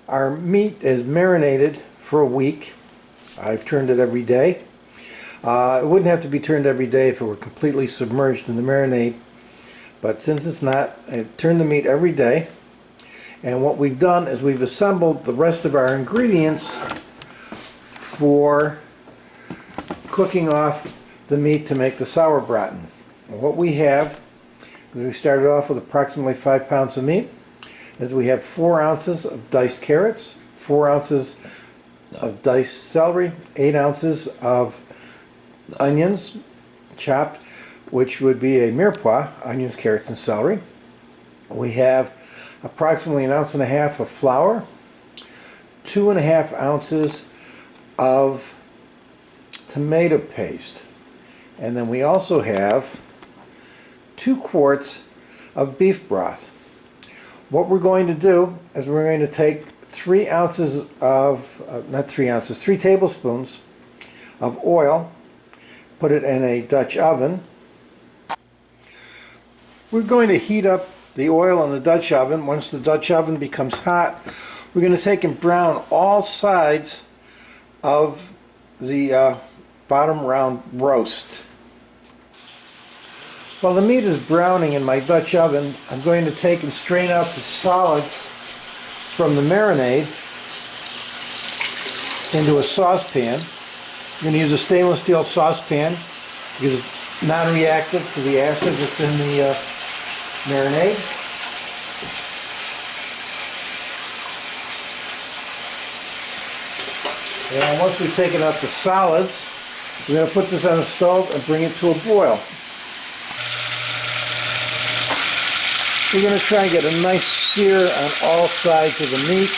Our meat is marinated for a week. I've turned it every day. It wouldn't have to be turned every day if it were completely submerged in the marinade, but since it's not, I turn the meat every day. And what we've done is we've assembled the rest of our ingredients for cooking off the meat to make the Sauerbraten. And what we have, because we started off with approximately 5 pounds of meat, is we have 4 ounces of diced carrots, 4 ounces of diced celery, 8 ounces of onions chopped, which would be a mirepoix, onions, carrots, and celery. We have approximately 1.5 ounces of flour, 2.5 ounces of tomato paste, and then we also have 2 quarts of beef broth. What we're going to do is we're going to take 3 ounces of, not 3 ounces, 3 tablespoons of oil, put it in a Dutch oven. We're going to heat up the oil in the Dutch oven. Once the Dutch oven becomes hot, we're going to take and brown all sides of the bottom round roast. While the meat is browning in my Dutch oven, I'm going to take and strain out the solids from the marinade into a saucepan. I'm going to use a stainless steel saucepan because it's non-reactive to the acid that's in the marinade. And once we've taken out the solids, we're going to put this on the stove and bring it to a boil. We're going to try and get a nice sear on all sides of the meat.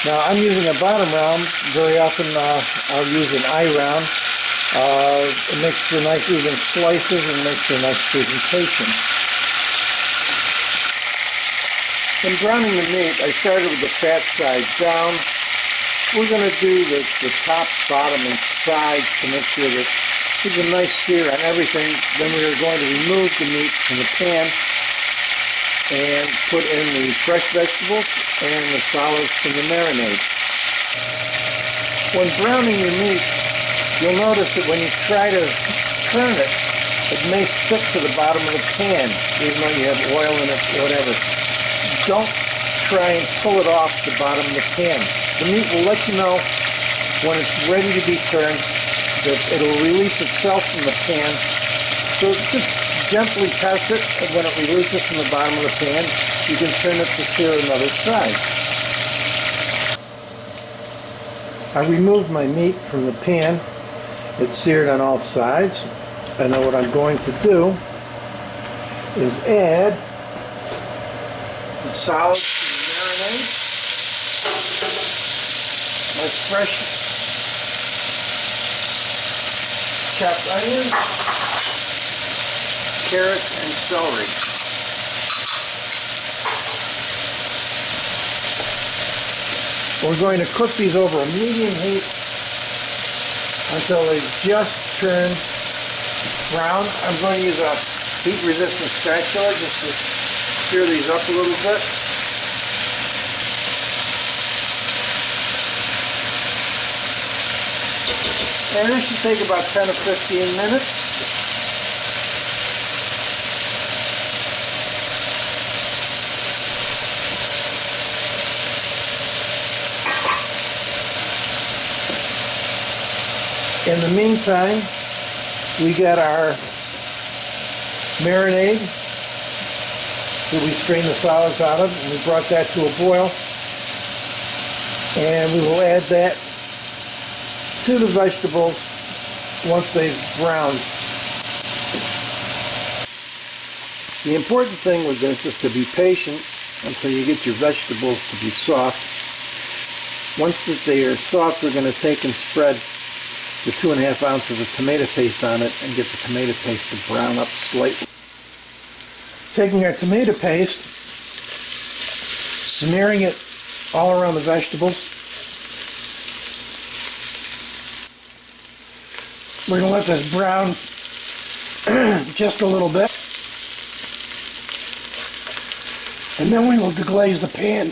Now I'm using a bottom round. Very often I'll use an eye round. It makes for nice even slices and makes for a nice presentation. In browning the meat, I started with the fat side down. We're going to do the top, bottom, and sides to make sure that there's a nice sear on everything. Then we are going to remove the meat from the pan and put in the fresh vegetables and the solids from the marinade. When browning your meat, you'll notice that when you try to turn it, it may stick to the bottom of the pan, even though you have oil in it or whatever. Don't try and pull it off the bottom of the pan. The meat will let you know when it's ready to be turned, that it'll release itself from the pan. So just gently test it, and when it releases from the bottom of the pan, you can turn it to sear another side. I removed my meat from the pan. It's seared on all sides. And now what I'm going to do is add the solids to the marinade, my fresh chopped onions, carrots, and celery. We're going to cook these over a medium heat until they just turn brown. I'm going to use a heat-resistant spatula just to stir these up a little bit. And this should take about 10 to 15 minutes. In the meantime, we got our marinade that we strained the solids out of, and we brought that to a boil. And we will add that to the vegetables once they've browned. The important thing with this is to be patient until you get your vegetables to be soft. Once that they are soft, we're going to take and spread the 2.5 ounces of tomato paste on it and get the tomato paste to brown up slightly. Taking our tomato paste, smearing it all around the vegetables. We're going to let this brown just a little bit. And then we will deglaze the pan.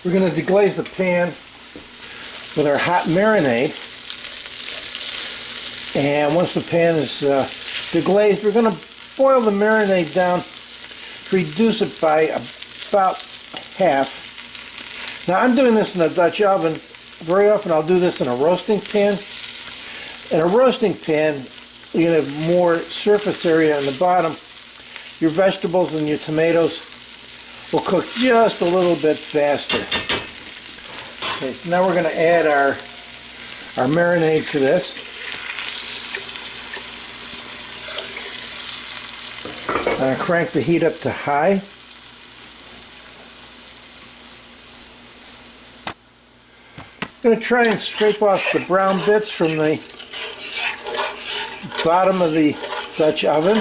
We're going to deglaze the pan with our hot marinade. And once the pan is deglazed, we're going to boil the marinade down to reduce it by about half. Now I'm doing this in a Dutch oven. Very often I'll do this in a roasting pan. In a roasting pan, you're going to have more surface area on the bottom. Your vegetables and your tomatoes will cook just a little bit faster. Okay, so now we're going to add our marinade to this. Crank the heat up to high. I'm going to try and scrape off the brown bits from the bottom of the Dutch oven.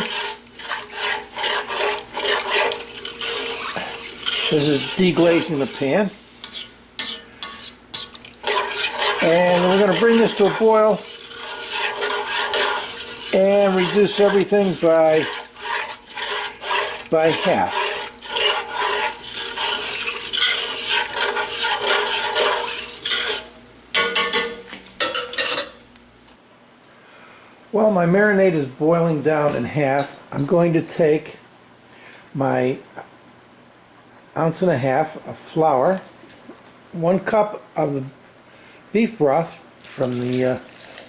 This is deglazing the pan. And we're going to bring this to a boil and reduce everything by half. While my marinade is boiling down in half, I'm going to take my 1.5 ounces of flour, 1 cup of the beef broth from the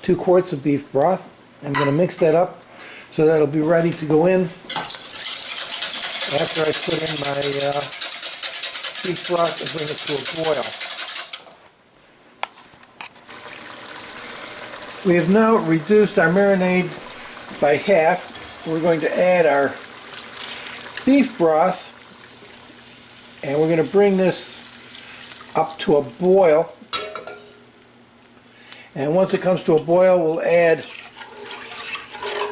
2 quarts of beef broth. I'm going to mix that up so that it'll be ready to go in after I put in my beef broth and bring it to a boil. We have now reduced our marinade by half. We're going to add our beef broth and we're going to bring this up to a boil. And once it comes to a boil, we'll add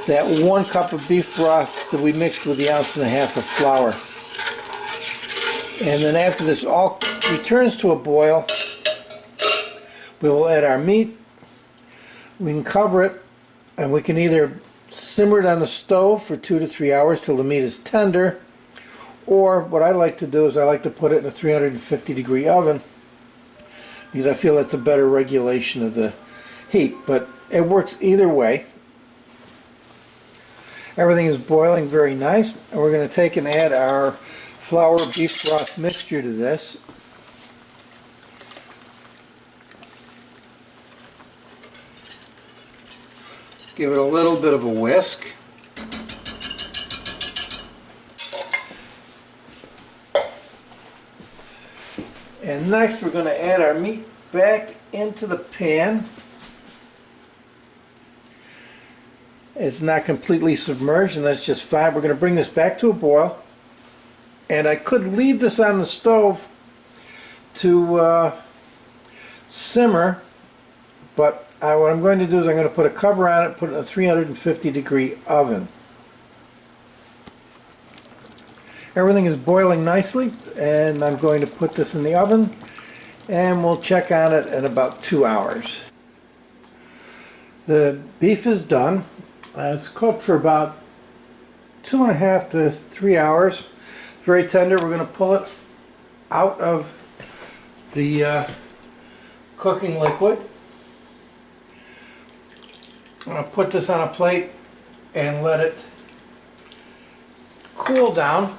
that 1 cup of beef broth that we mixed with the 1.5 ounces of flour. And then after this all returns to a boil, we will add our meat. We can cover it, and we can either simmer it on the stove for 2 to 3 hours till the meat is tender, or what I like to do is I like to put it in a 350-degree oven because I feel that's a better regulation of the heat, but it works either way. Everything is boiling very nice, and we're going to take and add our flour beef broth mixture to this. Give it a little bit of a whisk. And next we're going to add our meat back into the pan. It's not completely submerged, and that's just fine. We're going to bring this back to a boil. And I could leave this on the stove to simmer, but what I'm going to do is I'm going to put a cover on it, put it in a 350-degree oven. Everything is boiling nicely, and I'm going to put this in the oven, and we'll check on it in about 2 hours. The beef is done. It's cooked for about 2.5 to 3 hours. It's very tender. We're going to pull it out of the cooking liquid. I'm going to put this on a plate and let it cool down.